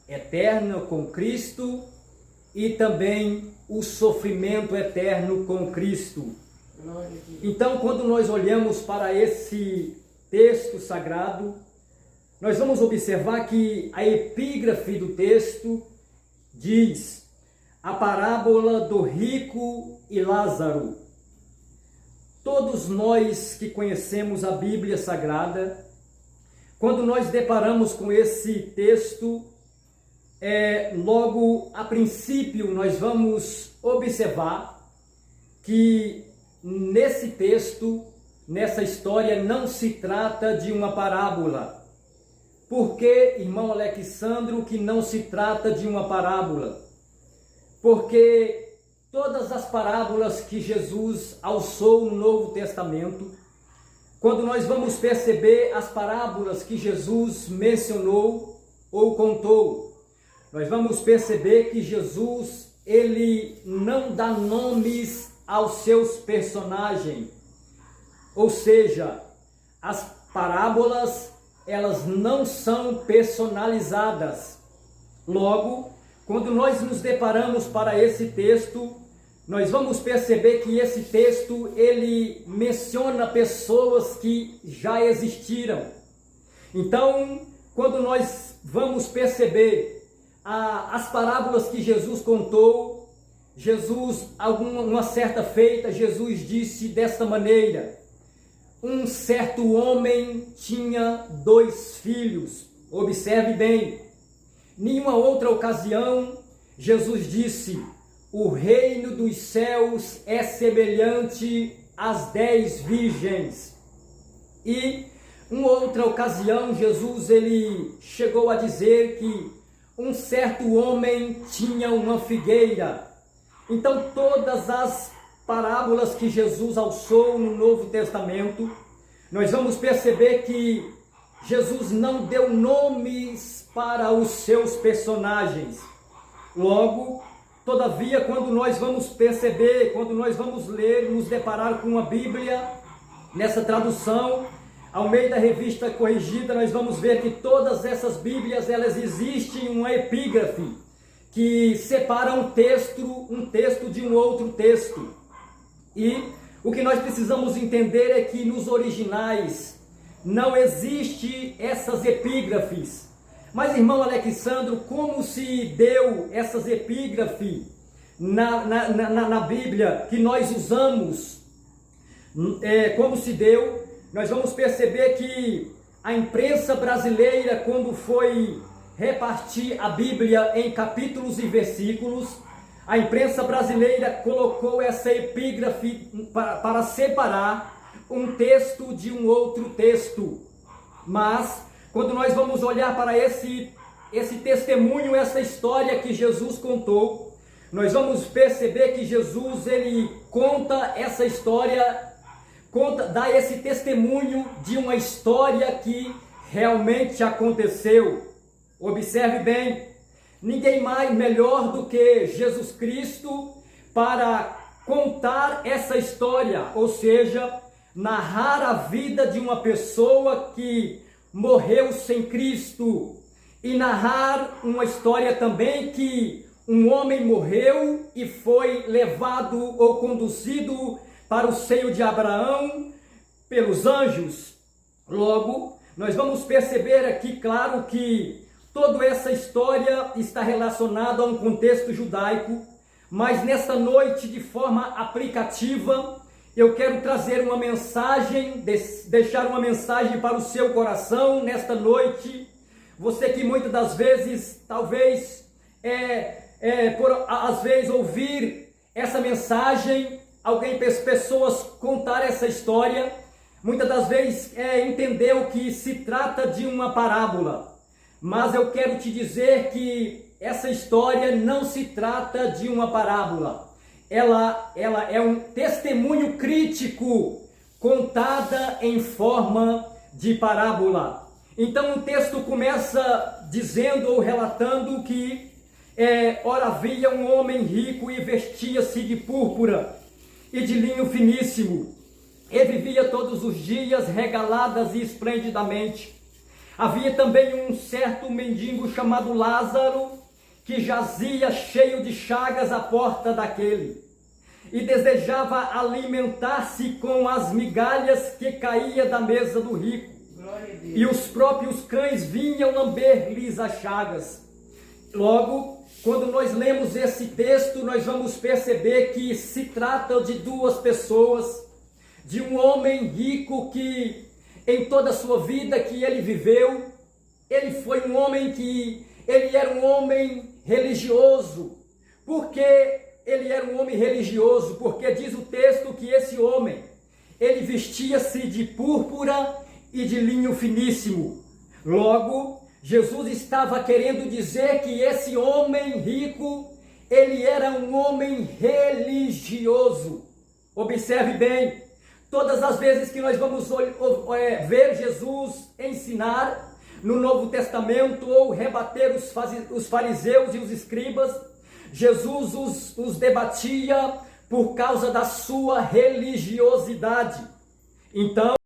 eterna com Cristo e também o sofrimento eterno com Cristo. Então, quando nós olhamos para esse texto sagrado, nós vamos observar que a epígrafe do texto diz: a parábola do rico e Lázaro. Todos nós que conhecemos a Bíblia Sagrada, quando nós deparamos com esse texto, logo a princípio nós vamos observar que nesse texto, nessa história, não se trata de uma parábola. Por que, irmão Alexandro, que não se trata de uma parábola? Porque todas as parábolas que Jesus alçou no Novo Testamento, quando nós vamos perceber as parábolas que Jesus mencionou ou contou, nós vamos perceber que Jesus, ele não dá nomes aos seus personagens. Ou seja, as parábolas, elas não são personalizadas. Logo, quando nós nos deparamos para esse texto, nós vamos perceber que esse texto, ele menciona pessoas que já existiram. Então, quando nós vamos perceber as parábolas que Jesus contou, uma certa feita, Jesus disse desta maneira: um certo homem tinha 2 filhos. Observe bem. Nenhuma outra ocasião, Jesus disse: o reino dos céus é semelhante às 10 virgens. E, em outra ocasião, Jesus ele chegou a dizer que um certo homem tinha uma figueira. Então, todas as parábolas que Jesus alçou no Novo Testamento, nós vamos perceber que Jesus não deu nomes para os seus personagens. Logo, todavia, quando nós vamos perceber, quando nós vamos ler, nos deparar com a Bíblia, nessa tradução, Almeida Revista Corrigida, nós vamos ver que todas essas Bíblias, elas existem uma epígrafe, que separa um texto de um outro texto. E o que nós precisamos entender é que nos originais não existe essas epígrafes. Mas, irmão Alexandro, como se deu essas epígrafes na Bíblia que nós usamos? Como se deu? Nós vamos perceber que a imprensa brasileira, quando foi repartir a Bíblia em capítulos e versículos, a imprensa brasileira colocou essa epígrafe para separar um texto de um outro texto. Mas, quando nós vamos olhar para esse testemunho, essa história que Jesus contou, nós vamos perceber que Jesus, ele conta essa história, dá esse testemunho de uma história que realmente aconteceu. Observe bem, ninguém mais melhor do que Jesus Cristo para contar essa história, ou seja, narrar a vida de uma pessoa que morreu sem Cristo, e narrar uma história também que um homem morreu e foi levado ou conduzido para o seio de Abraão pelos anjos. Logo, nós vamos perceber aqui, claro, que toda essa história está relacionada a um contexto judaico, mas nesta noite, de forma aplicativa, eu quero trazer uma mensagem, deixar uma mensagem para o seu coração nesta noite. Você que muitas das vezes, talvez, às vezes ouvir essa mensagem, pessoas contar essa história, muitas das vezes entendeu que se trata de uma parábola. Mas eu quero te dizer que essa história não se trata de uma parábola. Ela é um testemunho crítico contada em forma de parábola. Então o texto começa dizendo ou relatando que ora havia um homem rico e vestia-se de púrpura e de linho finíssimo, e vivia todos os dias regaladas e esplendidamente. Havia também um certo mendigo chamado Lázaro, que jazia cheio de chagas à porta daquele, e desejava alimentar-se com as migalhas que caía da mesa do rico. E os próprios cães vinham lamber-lhes as chagas. Logo, quando nós lemos esse texto, nós vamos perceber que se trata de duas pessoas, de um homem rico que, em toda a sua vida que ele viveu, ele foi um homem ele era um homem religioso. Por que ele era um homem religioso? Porque diz o texto que esse homem, ele vestia-se de púrpura e de linho finíssimo. Logo, Jesus estava querendo dizer que esse homem rico, ele era um homem religioso. Observe bem, todas as vezes que nós vamos ver Jesus ensinar no Novo Testamento ou rebater os fariseus e os escribas, Jesus os debatia por causa da sua religiosidade. Então,